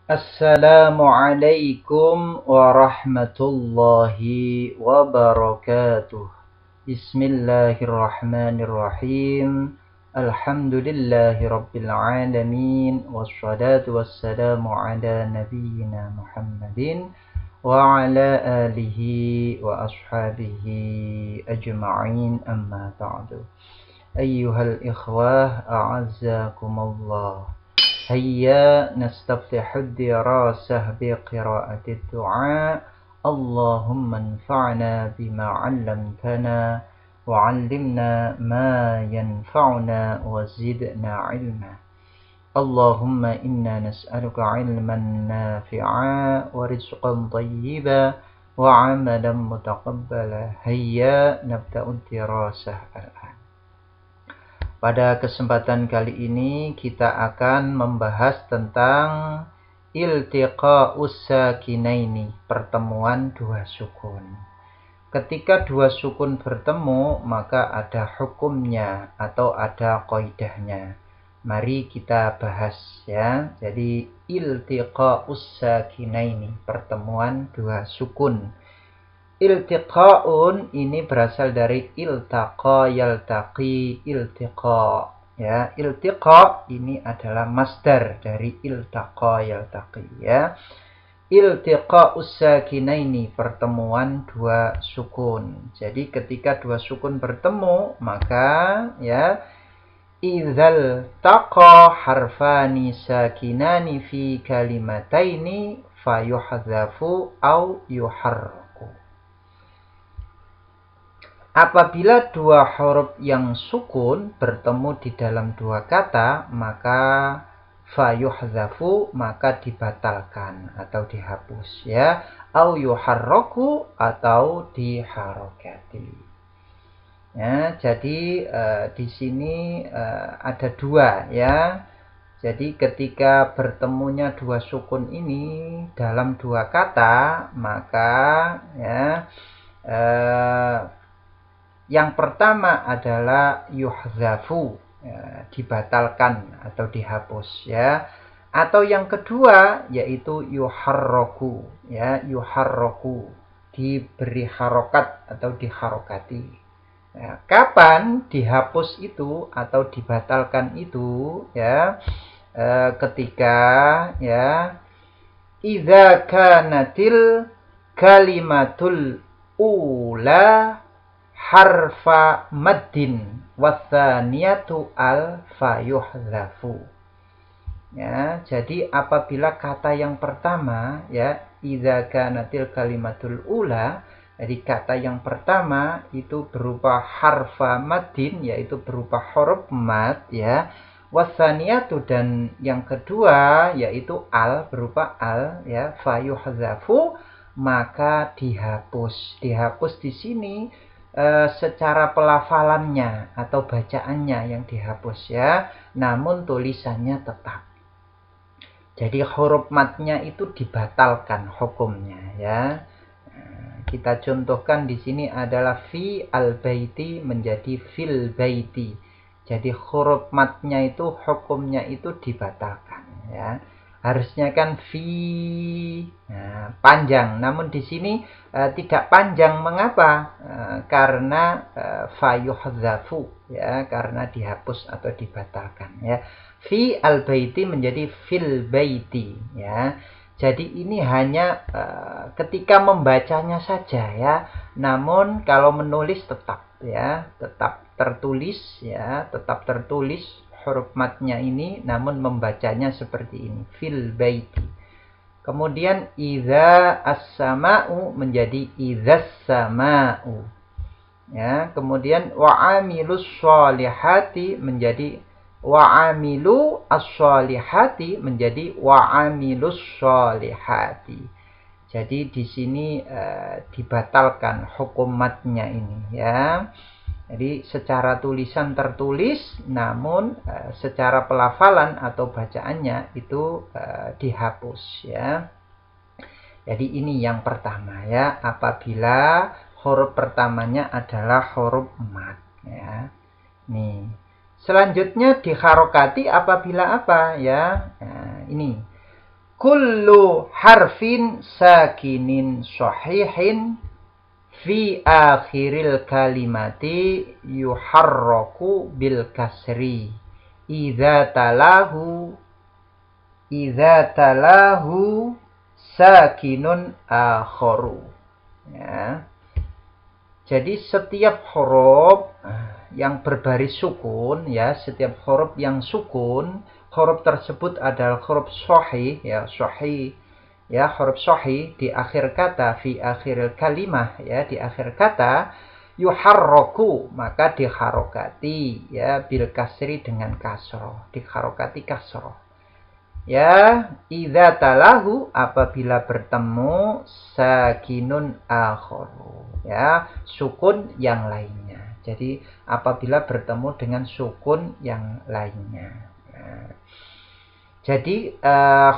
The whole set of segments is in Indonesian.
Assalamualaikum warahmatullahi wabarakatuh. Bismillahirrahmanirrahim. Alhamdulillahi rabbil alamin. Wassalatu wassalamu ala nabiyyina Muhammadin wa ala alihi wa ashabihi ajma'in, amma ba'du. Ayyuhal ikhwah, a'azzakumullah. هيا نستفتح الدراسة بقراءة الدعاء. اللهم انفعنا بما علمتنا وعلمنا ما ينفعنا وزدنا علما. اللهم إنا نسألك علما نافعا ورزقا طيبا وعملا متقبلا. هيا نبدأ الدراسة الآن. Pada kesempatan kali ini kita akan membahas tentang iltiqa'us sakinaini, pertemuan dua sukun. Ketika dua sukun bertemu, maka ada hukumnya atau ada qaidahnya. Mari kita bahas ya. Jadi iltiqa'us sakinaini, pertemuan dua sukun. Iltiqa'un ini berasal dari iltaqa yaltaqi iltiqa. Ya, iltiqa ini adalah masdar dari iltaqa yaltaqi ya. Iltiqa'us sakinaini, pertemuan dua sukun. Jadi ketika dua sukun bertemu, maka ya idzal taqa harfani sakinani fi kalimataini fayuhadzafu au yuharrak. Apabila dua huruf yang sukun bertemu di dalam dua kata, maka fayuhzafu, maka dibatalkan atau dihapus ya, au yuharraku, atau diharokati. Ya, jadi di sini ada dua ya. Jadi ketika bertemunya dua sukun ini dalam dua kata, maka ya yang pertama adalah yuhzafu, ya, dibatalkan atau dihapus ya. Atau yang kedua yaitu yuharroku, ya, yuharroku, diberi harokat atau diharokati. Ya, kapan dihapus itu atau dibatalkan itu ya, ketika ya idza kanatil kalimatul ula harfa maddin wathaniyatu al fayuhzafu. Ya, jadi apabila kata yang pertama ya idza kanatil kalimatul ula, jadi kata yang pertama itu berupa harfa maddin, yaitu berupa huruf mad ya, wathaniyatu, dan yang kedua yaitu al, berupa al ya, fayuhzafu, maka dihapus. Dihapus di sini secara pelafalannya atau bacaannya yang dihapus ya, namun tulisannya tetap. Jadi huruf matnya itu dibatalkan hukumnya ya. Kita contohkan di sini adalah fi al-baiti menjadi fil baiti. Jadi huruf matnya itu hukumnya itu dibatalkan ya. Harusnya kan fi, panjang, namun di sini tidak panjang. Mengapa? Karena fayuhzafu ya, karena dihapus atau dibatalkan ya. Fi al baiti menjadi fil baiti ya. Jadi ini hanya ketika membacanya saja ya, namun kalau menulis tetap ya, tetap tertulis ya, tetap tertulis huruf matnya ini, namun membacanya seperti ini, fil baiti. Kemudian idza as-sama'u menjadi idzas sama'u. Ya, kemudian wa'amilus sholihati menjadi wa'amilu as-sholihati menjadi wa'amilus sholihati. Jadi di sini dibatalkan hukum matnya ini ya. Jadi secara tulisan tertulis, namun secara pelafalan atau bacaannya itu dihapus ya. Jadi ini yang pertama ya, apabila huruf pertamanya adalah huruf mad ya. Nih. Selanjutnya diharokati apabila apa ya? Nah, ini kullu harfin sakinin sahihin fi akhiril kalimati yuharraku bil kasri idza talahu sakinun akharu. Ya. Jadi setiap huruf yang berbaris sukun, ya, setiap huruf yang sukun, huruf tersebut adalah huruf sahih, ya, sahih, ya, huruf sahih di akhir kata, fi akhiril kalimah, ya, di akhir kata, yuharraku, maka diharokati, ya, bil kasri dengan kasroh, diharokati kasroh. Ya, idza talahu, apabila bertemu sakinun akharu, ya, sukun yang lainnya. Jadi apabila bertemu dengan sukun yang lainnya. Ya. Jadi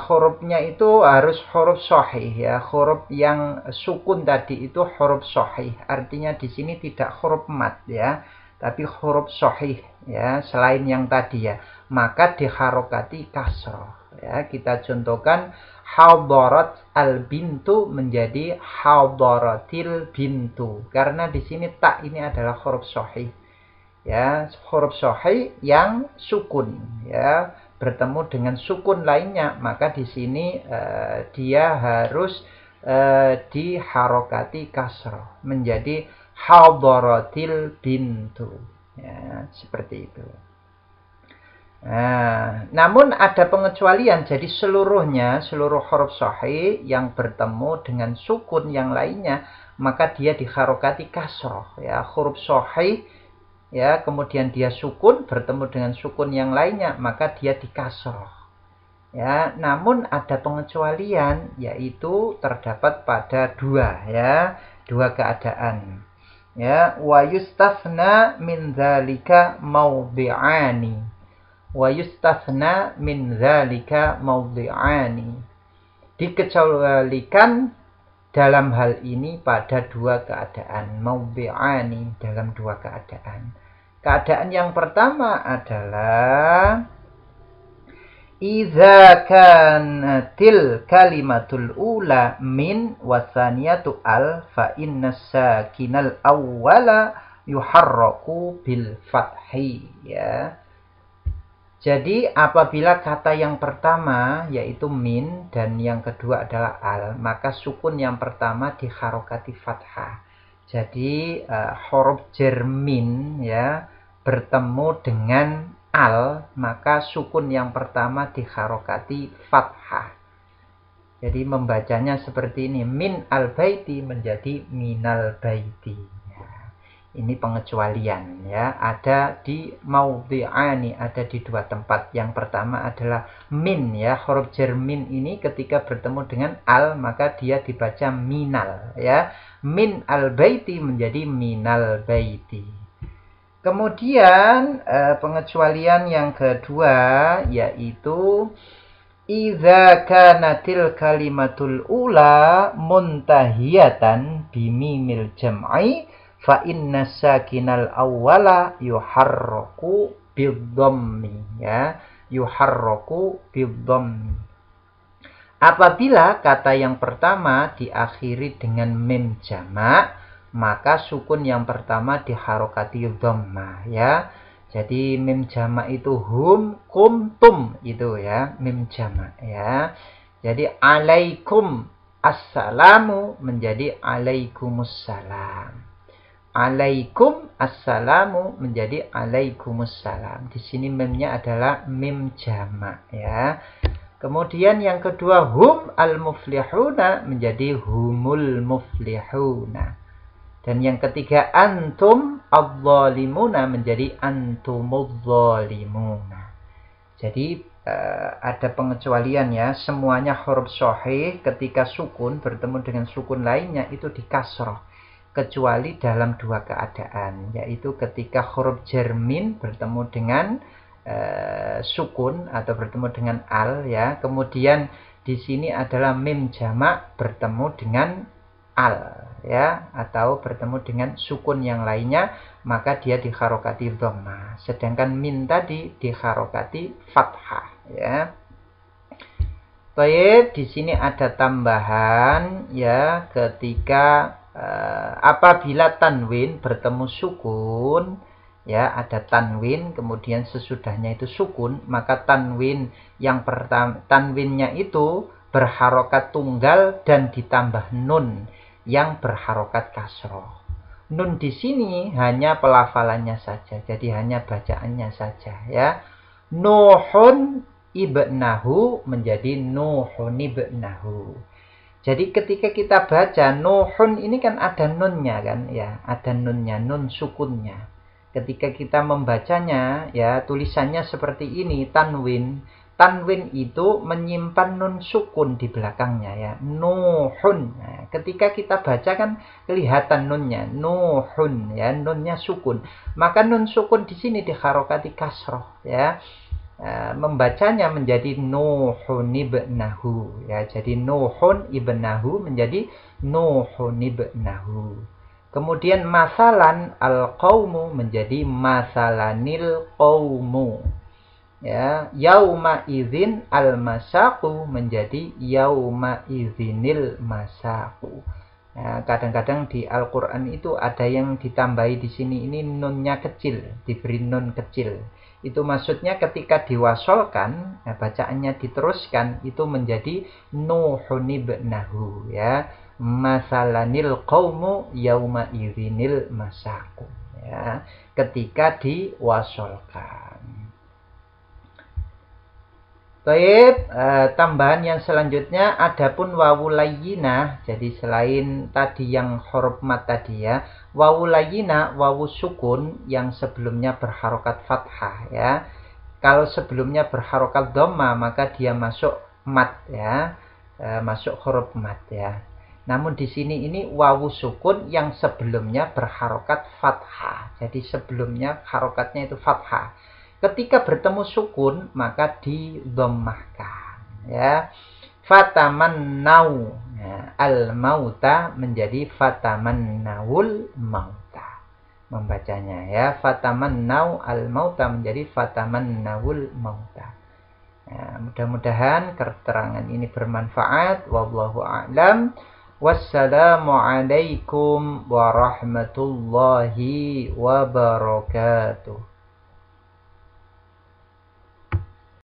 hurufnya itu harus huruf sahih, ya, huruf yang sukun tadi itu huruf sahih. Artinya di sini tidak huruf mat, ya, tapi huruf sahih, ya, selain yang tadi, ya, maka diharokati kasroh. Ya, kita contohkan hadarat al bintu menjadi hadaratil bintu, karena di sini tak ini adalah huruf sahih, ya, huruf sahih yang sukun, ya, bertemu dengan sukun lainnya, maka di sini dia harus diharokati kasroh menjadi hadaratil bintu, ya, seperti itu. Nah, namun ada pengecualian, jadi seluruhnya, seluruh huruf sahih yang bertemu dengan sukun yang lainnya, maka dia diharokati kasroh, ya, huruf sahih, ya, kemudian dia sukun, bertemu dengan sukun yang lainnya, maka dia dikasroh. Ya, namun ada pengecualian, yaitu terdapat pada dua, ya, dua keadaan. Ya, wa yustafna min dzalika mawdi'ani. Wa yustafna min dzalika mawdi'ani. Dikecualikan dalam hal ini pada dua keadaan, mawdi'ani, dalam dua keadaan. Keadaan yang pertama adalah idza kanatil kalimatul ula min wasaniyatu al fa inna sakinal awwala yuharraku bil fathi, ya. Jadi apabila kata yang pertama yaitu min dan yang kedua adalah al, maka sukun yang pertama diharokati fathah. Jadi huruf jar min, ya, bertemu dengan al, maka sukun yang pertama diharokati fathah. Jadi membacanya seperti ini, min al baiti menjadi minal baiti. Ini pengecualian, ya, ada di maudhi'ani, ada di dua tempat. Yang pertama adalah min, ya, huruf jar min ini ketika bertemu dengan al, maka dia dibaca minal, ya, min al baiti menjadi minal baiti. Kemudian pengecualian yang kedua yaitu idza kanatil kalimatul ula muntahiyatan bimimil jam'i fa inna sakinal awwala yuharraku bidhammi, ya, yuharraku bidhammi. Apabila kata yang pertama diakhiri dengan mim jamak, maka sukun yang pertama diharokati dhammah, ya. Jadi mim jamak itu hum, kum, tum, itu, ya, mim jamak, ya. Jadi alaikum assalamu menjadi alaikumussalam. Alaikum assalamu menjadi alaikumussalam. Di sini mimnya adalah mim jamak, ya. Kemudian yang kedua hum al muflihuna menjadi humul muflihuna. Dan yang ketiga antum adz-dzalimuna menjadi antumudz-dzalimuna. Jadi ada pengecualian, ya, semuanya huruf sahih ketika sukun bertemu dengan sukun lainnya itu dikasroh. Kecuali dalam dua keadaan, yaitu ketika huruf jar min bertemu dengan sukun atau bertemu dengan al, ya. Kemudian di sini adalah mim jamak bertemu dengan al, ya, atau bertemu dengan sukun yang lainnya, maka dia diharokati dhammah. Sedangkan min tadi diharokati fathah, ya. Taib, di sini ada tambahan ya, ketika apabila tanwin bertemu sukun ya, ada tanwin kemudian sesudahnya itu sukun, maka tanwin yang pertama, tanwinnya itu berharokat tunggal dan ditambah nun yang berharokat kasroh. Nun di sini hanya pelafalannya saja, jadi hanya bacaannya saja ya. Nuhun ibnahu menjadi Nuhun ibnahu. Jadi ketika kita baca Nuhun ini kan ada nunnya kan ya, ada nunnya, nun sukunnya. Ketika kita membacanya ya, tulisannya seperti ini, tanwin. Tanwin itu menyimpan nun sukun di belakangnya ya, Nuhun. Nah, ketika kita baca kan kelihatan nunnya, Nuhun ya, nunnya sukun. Maka nun sukun di sini diharokati kasroh ya. Membacanya menjadi Nuhun ibnahu ya, jadi Nuhun ibnahu menjadi Nuhun ibnahu. Kemudian masalan al-qaumu menjadi masalanil qaumu ya. Yauma idzin al-masaqu menjadi yauma idzinil masaqu. Nah, kadang-kadang di Al-Qur'an itu ada yang ditambahi di sini, ini nunnya kecil, diberi nun kecil. Itu maksudnya ketika diwasolkan, nah bacaannya diteruskan, itu menjadi Nuhun ibnahu ya. Masalanil qaumu yauma idzinil masaqu ya, ketika diwasolkan. Baik, tambahan yang selanjutnya adapun wawu layyinah. Jadi selain tadi yang huruf mat tadi ya, wawu layyinah, wawu sukun yang sebelumnya berharokat fathah ya. Kalau sebelumnya berharokat dhamma maka dia masuk mat ya, masuk huruf mat ya. Namun di sini ini wawu sukun yang sebelumnya berharokat fathah. Jadi sebelumnya harokatnya itu fathah. Ketika bertemu sukun maka didhammahkan ya. Fatamannau ya, al-mauta menjadi fatamannawul mauta. Membacanya ya, fatamannau al-mauta menjadi fatamannawul mauta. Ya, mudah-mudahan keterangan ini bermanfaat. Wallahu a'lam. Wassalamualaikum warahmatullahi wabarakatuh.